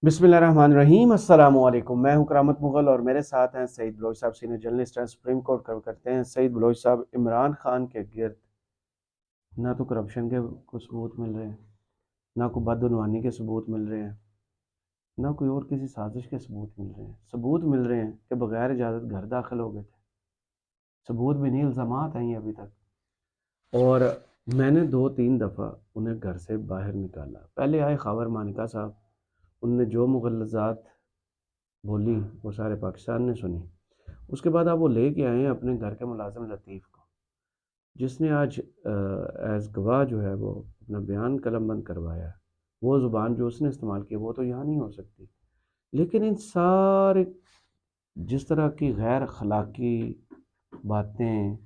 बिस्मिल्लाहिर्रहमानिर्रहीम। अस्सलाम वालेकुम। मैं हूं करामत मुगल और मेरे साथ हैं सईद बलोच साहब, सीनियर जर्नलिस्ट हैं, सुप्रीम कोर्ट कवर करते हैं। सईद बलोच साहब, इमरान खान के गिर्द ना तो करप्शन के कुछ सबूत मिल रहे हैं, ना कोई बदउनवानी के सबूत मिल रहे हैं, ना कोई और किसी साजिश के सबूत मिल रहे हैं। सबूत मिल रहे हैं कि बगैर इजाज़त घर दाखिल हो गए थे। सबूत भी नहीं, इल्ज़ामात हैं ये अभी तक। और मैंने 2-3 दफ़ा उन्हें घर से बाहर निकाला। पहले आए ख़ावर मानिका साहब, उनने जो मुग़ल्लज़ात बोली वो सारे पाकिस्तान ने सुनी। उसके बाद आप वो लेके आए हैं अपने घर के मुलाजिम लतीफ़ को, जिसने आज एज़ गवाह जो है वो अपना बयान कलमबंद करवाया है। वो ज़ुबान जो उसने इस्तेमाल की वो तो यहाँ नहीं हो सकती। लेकिन इन सारे जिस तरह की गैर अखलाकी बातें,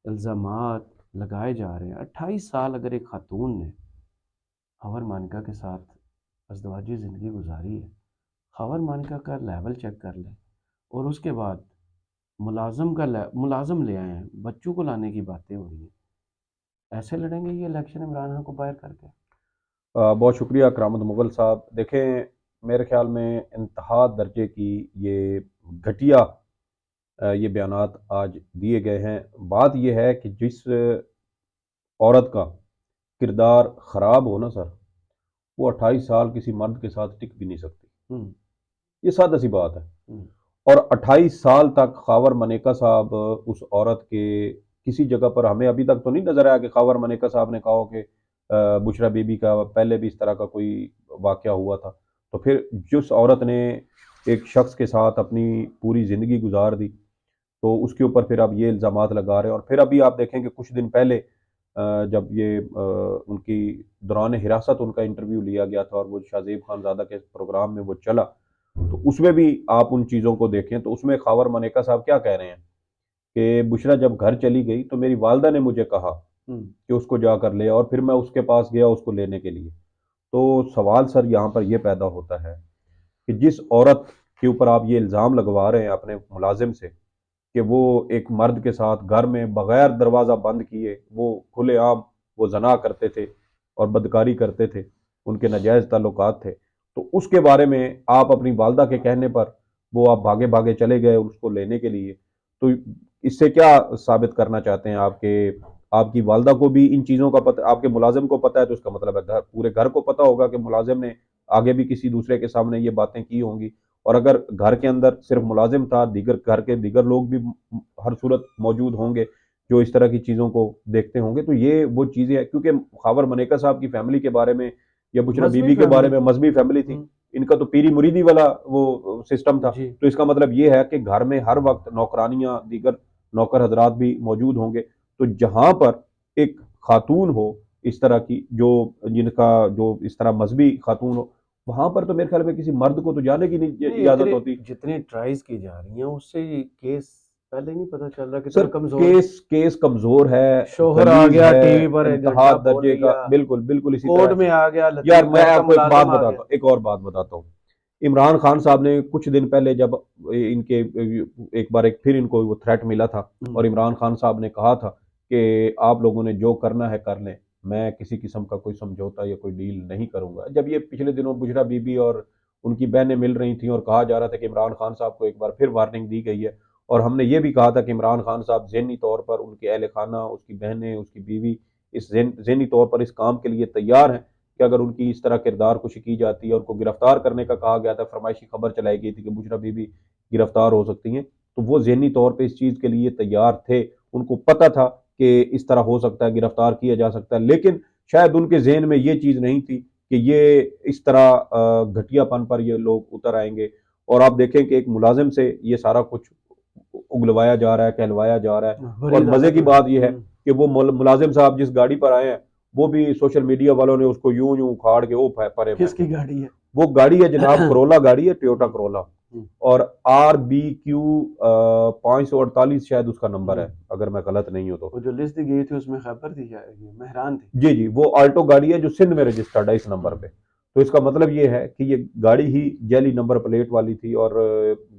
इल्ज़ामात लगाए जा रहे हैं, 28 साल अगर एक खातून ने ख़ावर मानिका के साथ अज़दवाजी ज़िंदगी गुजारी है, ख़ावर मानिका का लेवल चेक कर लें, और उसके बाद मुलाज़म ले आए हैं, बच्चों को लाने की बातें हो रही हैं। ऐसे लड़ेंगे ये इलेक्शन इमरान खान को बाहर करके? बहुत शुक्रिया करामत मुग़ल साहब। देखें, मेरे ख़्याल में इंतहा दर्जे की ये घटिया ये बयानात आज दिए गए हैं। बात ये है कि जिस औरत का किरदार ख़राब हो ना सर, वो 28 साल किसी मर्द के साथ टिक भी नहीं सकती। हुँ, ये सादा सी बात है। हुँ, और 28 साल तक ख़ावर मनेका साहब उस औरत के किसी जगह पर हमें अभी तक तो नहीं नज़र आया कि ख़ावर मनेका साहब ने कहा हो कि बुशरा बीबी का पहले भी इस तरह का कोई वाक़या हुआ था। तो फिर जिस औरत ने एक शख्स के साथ अपनी पूरी ज़िंदगी गुजार दी, तो उसके ऊपर फिर अब ये इल्ज़ामात लगा रहे हैं। और फिर अभी आप देखें कि कुछ दिन पहले जब ये उनकी दौरान हिरासत उनका इंटरव्यू लिया गया था और वो शाहज़ेब खानज़ादा के प्रोग्राम में वो चला, तो उसमें भी आप उन चीज़ों को देखें तो उसमें ख़ावर मनेका साहब क्या कह रहे हैं कि बुशरा जब घर चली गई तो मेरी वालदा ने मुझे कहा हुँ। कि उसको जाकर ले, और फिर मैं उसके पास गया उसको लेने के लिए। तो सवाल सर यहाँ पर यह पैदा होता है कि जिस औरत के ऊपर आप ये इल्ज़ाम लगवा रहे हैं अपने मुलाजिम से कि वो एक मर्द के साथ घर में बगैर दरवाज़ा बंद किए वो खुलेआम वो जना करते थे और बदकारी करते थे, उनके नाजायज़ ताल्लुकात थे, तो उसके बारे में आप अपनी वालदा के कहने पर वो आप भागे भागे चले गए उसको लेने के लिए। तो इससे क्या साबित करना चाहते हैं आप कि आपकी वालदा को भी इन चीज़ों का पता, आपके मुलाजिम को पता है, तो इसका मतलब है घर, पूरे घर को पता होगा कि मुलाजिम ने आगे भी किसी दूसरे के सामने ये बातें की होंगी। और अगर घर के अंदर सिर्फ मुलाजिम था, दीगर घर के दीगर लोग भी हर सूरत मौजूद होंगे जो इस तरह की चीज़ों को देखते होंगे, तो ये वो चीज़ें हैं। क्योंकि ख़ावर मनेका साहब की फैमिली के बारे में या बुशरा मज़हबी बीबी के बारे फैमिली में, थी। मजहबी फैमिली थी, हुँ, इनका तो पीरी मुरीदी वाला वो सिस्टम था। जी। तो इसका मतलब ये है कि घर में हर वक्त नौकरानियां, दीगर नौकर हजरात भी मौजूद होंगे। तो जहां पर एक खातून हो इस तरह की, जो जिनका जो इस तरह मजहबी खातून हो, वहां पर तो मेरे ख्याल में किसी मर्द को तो जाने की नहीं नहीं, इजाजत होती। जितनी ट्राइज़ की जा रही हैं उससे ये केस पहले नहीं पता चल रहा सर, कितना कमज़ोर है। केस केस कमजोर है, शोहर आ गलीज गया है, टीवी पर 1 इंतहा घंटा बोल दर्जे का, लिया, बिल्कुल बिल्कुल इसी तरह कोर्ट है। में आ गया, यार लतीफ़ मैं बैंक का आपको एक बात मुलाज़िम आ बताता गया। हूँ, एक और बात बताता हूँ। इमरान खान साहब ने कुछ दिन पहले जब इनके एक बार एक फिर इनको वो थ्रेट मिला था, हुँ, और इमरान खान साहब ने कहा था कि आप लोगों ने जो करना है कर लें, मैं किसी किस्म का कोई समझौता या कोई डील नहीं करूंगा। जब ये पिछले दिनों बुशरा बीबी और उनकी बहनें मिल रही थी और कहा जा रहा था कि इमरान खान साहब को एक बार फिर वार्निंग दी गई है, और हमने ये भी कहा था कि इमरान खान साहब ज़हनी तौर पर, उनके अहल खाना, उसकी बहनें, उसकी बीवी इस ज़हनी तौर पर इस काम के लिए तैयार हैं कि अगर उनकी इस तरह किरदार कुशी की जाती है, उनको गिरफ्तार करने का कहा गया था, फरमाइशी खबर चलाई गई थी कि बुशरा बीबी गिरफ्तार हो सकती हैं, तो वो ज़हनी तौर पर इस चीज़ के लिए तैयार थे। उनको पता था कि इस तरह हो सकता है, गिरफ्तार किया जा सकता है, लेकिन शायद उनके जहन में ये चीज़ नहीं थी कि ये इस तरह घटियापन पर ये लोग उतर आएंगे। और आप देखें कि एक मुलाजिम से ये सारा कुछ उगलवाया जा रहा है, कहलवाया जा रहा है। और बड़ी मज़े अदालत की में। बात यह है हुँ, कि वो मुलाजिम साहब जिस गाड़ी पर आए हैं, वो भी सोशल मीडिया वालों ने उसको यूं यूं उखाड़ के वो परे फेंक किसकी दिया। गाड़ी है? वो गाड़ी है जनाब, करोला गाड़ी है, टोयोटा हुँ, करोला। हुँ, और RBQ 548 शायद उसका नंबर हुँ। है, अगर मैं गलत नहीं हूं तो। वो जो लिस्ट दी गई थी उसमें खैबर थी क्या? ये मेहरान थी। जी जी, वो आल्टो गाड़ी है जो सिंध में रजिस्टर्ड है इस नंबर हुँ, पे। तो इसका मतलब ये है कि ये गाड़ी ही जेली नंबर प्लेट वाली थी। और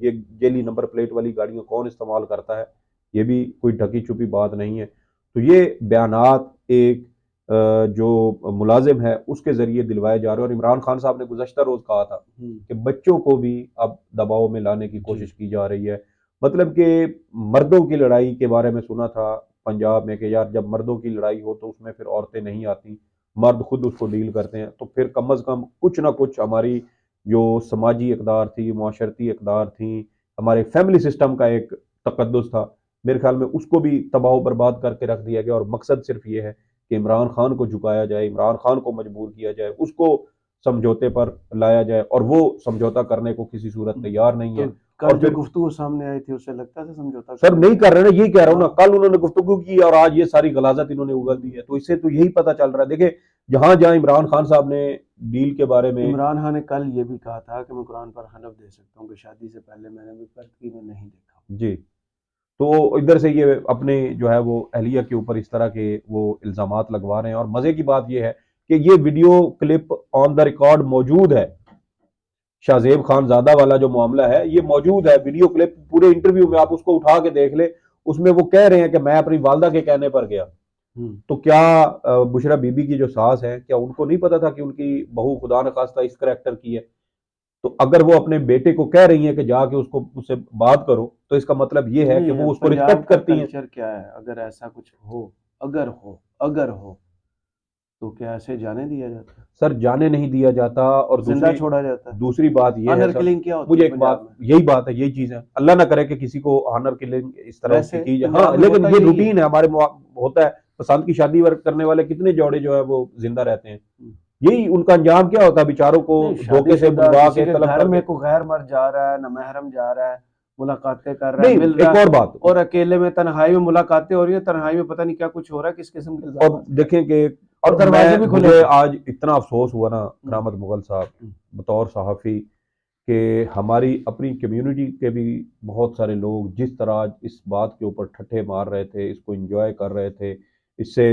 ये जेली नंबर प्लेट वाली गाड़ियां कौन इस्तेमाल करता है, ये भी कोई ढकी छुपी बात नहीं है। तो ये बयानात एक जो मुलाजिम है उसके जरिए दिलवाए जा रहे हैं। और इमरान खान साहब ने गुज़श्ता रोज कहा था कि बच्चों को भी अब दबाव में लाने की कोशिश की जा रही है। मतलब कि मर्दों की लड़ाई के बारे में सुना था पंजाब में कि यार जब मर्दों की लड़ाई हो तो उसमें फिर औरतें नहीं आती, मर्द खुद उसको डील करते हैं। तो फिर कम अज़ कम कुछ ना कुछ हमारी जो समाजी इक़दार थी, मुआशरती इक़दार थी, हमारे फैमिली सिस्टम का एक तकद्दुस था, मेरे ख्याल में उसको भी तबाह बर्बाद करके रख दिया गया। और मकसद सिर्फ ये है कि इमरान खान को झुकाया जाए, इमरान खान को मजबूर किया जाए, उसको समझौते पर लाया जाए, और वो समझौता करने को किसी सूरत तैयार नहीं तो है। कल और जो फिर गुफ्तगू सामने आई थी उससे लगता था समझौता सर नहीं कर रहे ना, यही कह रहा हूँ ना, हाँ। कल उन्होंने गुफ्तगू की और आज ये सारी गलाजत इन्होंने उगल दी है। तो इससे तो यही पता चल रहा है। देखिए जहां जहां इमरान खान साहब ने डील के बारे में, इमरान खान ने कल ये भी कहा था कि मैं कुरान पर हनफ दे सकता हूँ कि शादी से पहले मैंने भी पर्दगी में नहीं देखा। जी, तो इधर से ये अपने जो है वो अहलिया के ऊपर इस तरह के वो इल्जामात लगवा रहे हैं। और मजे की बात ये है कि ये video clip on the record मौजूद है। शाहजेब खान ज्यादा वाला जो मामला है ये मौजूद है, वीडियो क्लिप पूरे इंटरव्यू में, आप उसको उठा के देख ले। उसमें वो कह रहे हैं कि मैं अपनी वालदा के कहने पर गया। तो क्या बुशरा बीबी की जो सास है, क्या उनको नहीं पता था कि उनकी बहू खुदा न खास्ता इस करैक्टर की है? तो अगर वो अपने बेटे को कह रही है कि जाके उसको उससे बात करो, तो इसका मतलब ये है कि नहीं, वो उसको पंजाब रिस्पेक्ट का करती हैं। कल्चर क्या है, अगर ऐसा कुछ हो, अगर हो तो क्या ऐसे जाने दिया जाता है? सर जाने नहीं दिया जाता। और जिंदा दूसरी छोड़ा जाता है? दूसरी बात यह है ऑनर सर, किलिंग क्या होती मुझे है एक पंजाब बात, में? यही बात है, यही चीज है, अल्लाह ना करे कि किसी को ऑनर किलिंग इस तरह उसकी वैसे की जाए। हाँ, पंजाब में लेकिन होता ये यही है। रूटीन है हमारे होता है। पसंद की शादी वर्क करने वाले कितने जोड़े जो है वो जिंदा रहते हैं। यही उनका अंजाम क्या होता है, बेचारों को नहीं, धोखे से शादीशुदा बुलवा किसी के के तलब घर में करके। कोई गैर मर्द जा रहा है, ना महरम जा रहा है, मुलाकातें कर रहा है, नहीं, मिल रहा एक है, और बात, और अकेले में तन्हाई में मुलाकातें हो रही है, तन्हाई में पता नहीं क्या कुछ हो रहा है, किस किस्म के इल्जाम और लगा देखें कि, और और दरवाजे भी मैं, खुले मुझे थे। आज इतना अफसोस हुआ ना करामत मुगल साहब बतौर सहाफ़ी, कि हमारी अपनी कम्युनिटी के भी बहुत सारे लोग जिस तरह आज इस बात के ऊपर ठट्ठे मार रहे थे, इसको एंजॉय कर रहे थे, इससे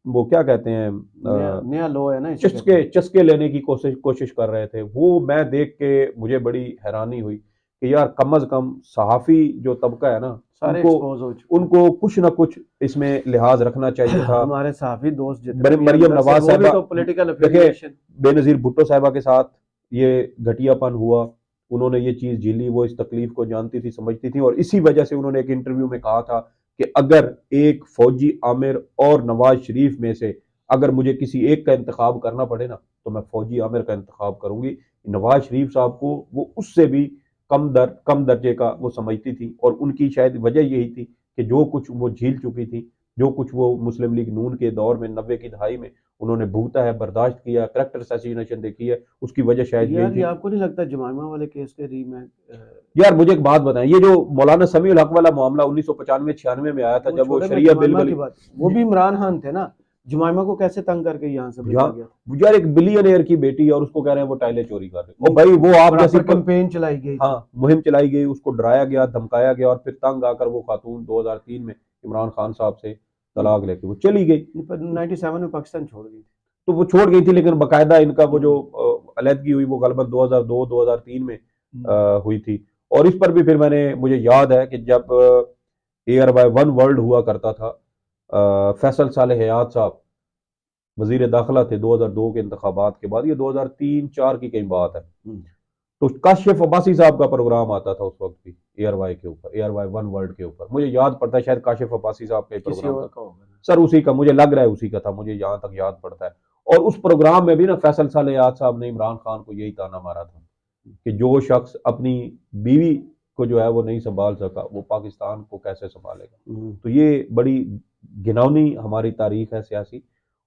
वो क्या कहते हैं नया नया लो है ना, इसे कहते चस्के हैं। चस्के लेने की कोशिश कोशिश कर रहे थे। वो मैं देख के मुझे बड़ी हैरानी हुई कि यार कम अज कम सहाफ़ी जो तबका है ना, सारे उनको एक्सपोज हो चुके हैं। उनको कुछ ना कुछ इसमें लिहाज रखना चाहिए था। हमारे साफी दोस्त जितने भी हैं मरियम अंदर से, नवाज वो भी साहबा, तो पॉलिटिकल देखिए एफिलिएशन। बेनजीर भुट्टो साहबा के साथ ये घटियापन हुआ, उन्होंने ये चीज झेली, वो इस तकलीफ को जानती थी, समझती थी। और इसी वजह से उन्होंने एक इंटरव्यू में कहा था कि अगर एक फौजी आमिर और नवाज शरीफ में से अगर मुझे किसी एक का इंतखाब करना पड़े ना, तो मैं फौजी आमिर का इंतखाब करूंगी। नवाज शरीफ साहब को वो उससे भी कम दर्जे का वो समझती थी। और उनकी शायद वजह यही थी कि जो कुछ वो झेल चुकी थी, जो कुछ वो मुस्लिम लीग नून के दौर में 90 की दहाई में उन्होंने भुगता है, बर्दाश्त किया, करैक्टर असैसिनेशन देखी है, उसकी वजह शायद यही यार ये थी। आपको नहीं लगता जमाइमा वाले केस के रीमेक? यार मुझे एक बात बताएं, ये जो मौलाना समीउल हक वाला मामला 1995-96 में आया था, वो जब वो छोड़े, मैं शरिया बिल जमाइमा की वाली, बात, वो भी इमरान खान थे ना, जमाइमा को कैसे तंग करके यहाँ से भेजा गया था? यहाँ यार एक बिलियनियर की बेटी है और उसको कह रहे हैं वो टाइलें चोरी कर रहे, ओ नहीं, भाई वो आप जैसी प्रॉपर कैंपेन चलाई गई हाँ, थी। मुहिम चलाई गई, उसको डराया गया, धमकाया गया, और फिर तंग आकर वो खातून 2003 में इमरान खान साहब से तलाक लेके वो चली गई। 97 में पाकिस्तान छोड़ गई थी। तो वो छोड़ गई थी, लेकिन बकायदा इनका वो जो हम्म, अलहदगी हुई वो गलबन 2002-2003 में हम्म, हुई थी। और इस पर भी फिर मुझे याद है कि जब एयर बाय वन वर्ल्ड हुआ करता था, फैसल साले हयात साहब वजीर दाखिला थे 2002 के इंतखाबात के बाद, ये 2003-04 की कहीं बात है। हम्म। तो काशिफ अब्बासी साहब का प्रोग्राम आता था उस वक्त भी एयर वाई के ऊपर, एयर वाई वन वर्ल्ड के ऊपर, मुझे याद पड़ता है शायद काशिफ अब्बासी साहब का ही किसी प्रोग्राम और था। का होगा। सर उसी का, मुझे लग रहा है उसी का था, मुझे यहाँ तक याद पड़ता है। और उस प्रोग्राम में भी ना फैसल सालेयात साहब ने इमरान खान को यही ताना मारा था कि जो शख्स अपनी बीवी को जो है वो नहीं संभाल सका, वो पाकिस्तान को कैसे संभालेगा। तो ये बड़ी घिनौनी हमारी तारीख है सियासी,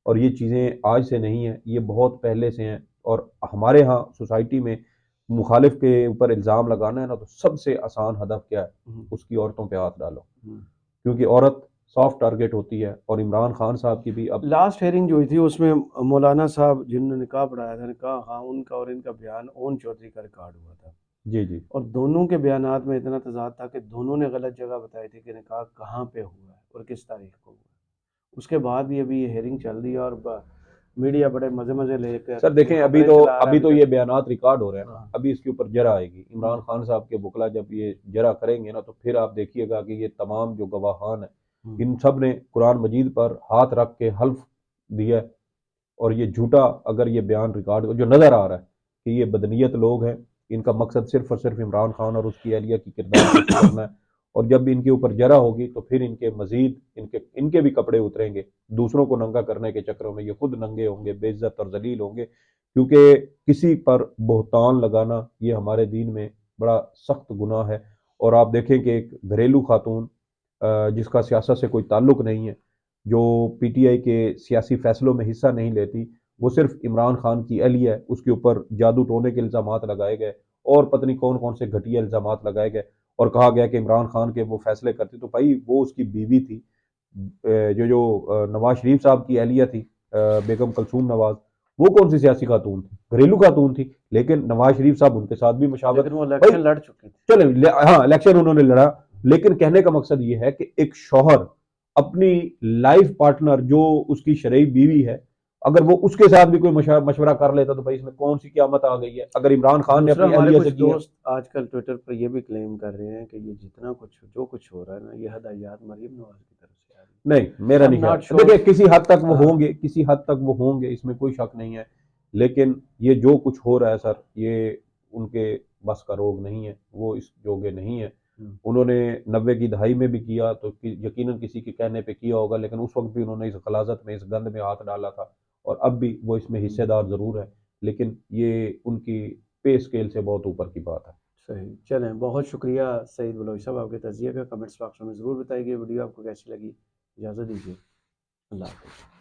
और ये चीज़ें आज से नहीं है, ये बहुत पहले से हैं। और हमारे यहाँ सोसाइटी में मुखालिफ के ऊपर इल्ज़ाम लगाना है ना, तो सबसे आसान हदफ क्या है, उसकी औरतों पे हाथ डालो, क्योंकि औरत सॉफ्ट टारगेट होती है। और इमरान खान साहब की भी अब, लास्ट हेयरिंग जो हुई थी उसमें मौलाना साहब जिन्होंने निकाह पढ़ाया था ने कहा, हाँ, उनका और इनका बयान ओन चौधरी का रिकॉर्ड हुआ था, जी जी, और दोनों के बयानात में इतना तजाद था कि दोनों ने गलत जगह बताई थी कि निकाह कहाँ पे हुआ है और किस तारीख को हुआ है। उसके बाद भी अभी ये हेयरिंग चल रही है और मीडिया बड़े मजे मजे लेकर सर देखें अभी खबरें तो चला रहा है अभी अभी तो ये तक। बयानात रिकॉर्ड हो रहे हैं ना, हाँ। अभी इसके ऊपर जरा आएगी, इमरान खान साहब के बुकला जब ये जरा करेंगे ना, तो फिर आप देखिएगा कि ये तमाम जो गवाहान है, इन सब ने कुरान मजीद पर हाथ रख के हल्फ दिया है और ये झूठा अगर ये बयान रिकॉर्ड जो नज़र आ रहा है कि ये बदनीयत लोग हैं, इनका मकसद सिर्फ और सिर्फ इमरान खान और उसकी अहलिया की किरदार पेश करना है, और जब भी इनके ऊपर जरा होगी तो फिर इनके मजीद इनके भी कपड़े उतरेंगे, दूसरों को नंगा करने के चक्करों में ये खुद नंगे होंगे, बेइज्जत और जलील होंगे, क्योंकि किसी पर बोहतान लगाना ये हमारे दीन में बड़ा सख्त गुनाह है। और आप देखें कि एक घरेलू खातून जिसका सियासत से कोई ताल्लुक नहीं है, जो पीटीआई के सियासी फैसलों में हिस्सा नहीं लेती, वो सिर्फ इमरान खान की अहलिया है, उसके ऊपर जादू टोने के इल्ज़ाम लगाए गए और पता नहीं कौन कौन से घटिया इल्ज़ाम लगाए गए, और कहा गया कि इमरान खान के वो फैसले करती, तो भाई वो उसकी बीवी थी, नवाज शरीफ साहब की अहलिया थी, बेगम कलसूम नवाज, वो कौन सी सियासी खातून थी, घरेलू खातून थी, लेकिन नवाज शरीफ साहब उनके साथ भी मुशावरत। लेकिन वो भाई इलेक्शन लड़ चुकी थी। चले, हाँ इलेक्शन उन्होंने लड़ा, लेकिन कहने का मकसद ये है कि एक शौहर अपनी लाइफ पार्टनर जो उसकी शरई बीवी है, अगर वो उसके साथ भी कोई मशवरा कर लेता तो भाई इसमें कौन सी क़यामत आ गई है, अगर इमरान खान ने दूसरा, अपनी हमारे अहलिया कुछ से किया। दोस्त आजकल ट्विटर पर ये भी क्लेम कर रहे हैं कि ये जितना कुछ जो कुछ हो रहा है ना, ये हदायत मरीम नवाज की तरफ से आ रही नहीं, मेरा है। आई नहीं एम नॉट ख्याल, देखिए श्योर। किसी हद तक वो हाँ, होंगे, किसी हद तक वो होंगे, इसमें कोई शक नहीं है, लेकिन ये जो कुछ हो रहा है सर, ये उनके बस का रोग नहीं है, वो इस जोगे नहीं है। उन्होंने 90 की दहाई में भी किया तो यकीनन किसी के कहने पे किया होगा, लेकिन उस वक्त भी उन्होंने इस गलाजत में, इस गंद में हाथ डाला था, और अब भी वो इसमें हिस्सेदार जरूर है, लेकिन ये उनकी पे स्केल से बहुत ऊपर की बात है। सही। चलें, बहुत शुक्रिया सईद बलोच साहब आपके तजिए का। कमेंट्स बॉक्स में ज़रूर बताइए वीडियो आपको कैसी लगी। इजाज़त दीजिए। अल्लाह हाफ़िज़।